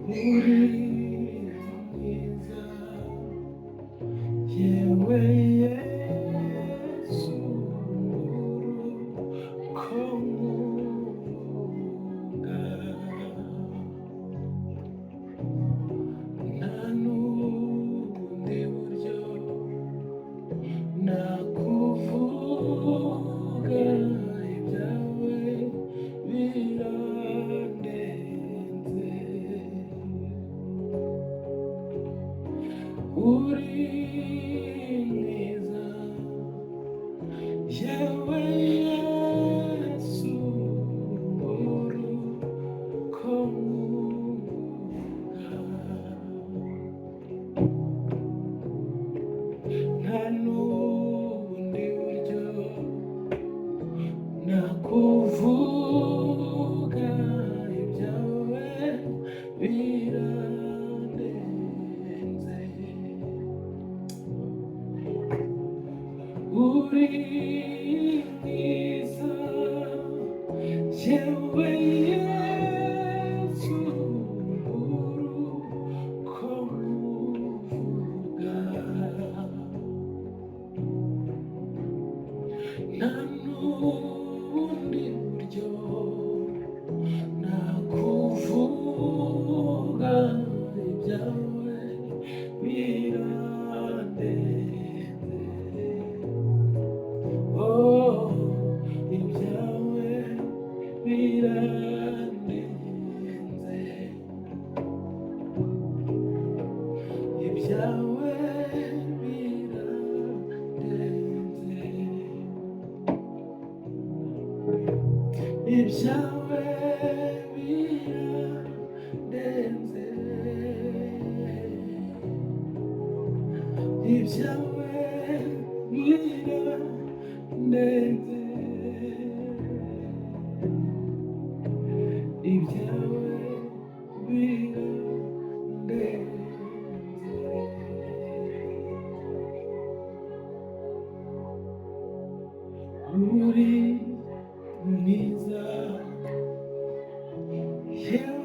uri mwiza yewe Yesu urukundo nta n'ubundi buryo nakuvuga ibyawe birandenze uri mwiza yewe Yesu urukundo nta n'ubundi buryo nakuvuga ibyawe birandenze uri mwiza yewe Yesu urukundo nta n'ubundi buryo nakuvuga ibyawe birandenze oh ibyawe birandenze ibyawe ibyawe birandenze ibyawe birandenze ibyawe birandenze uri mwiza yewe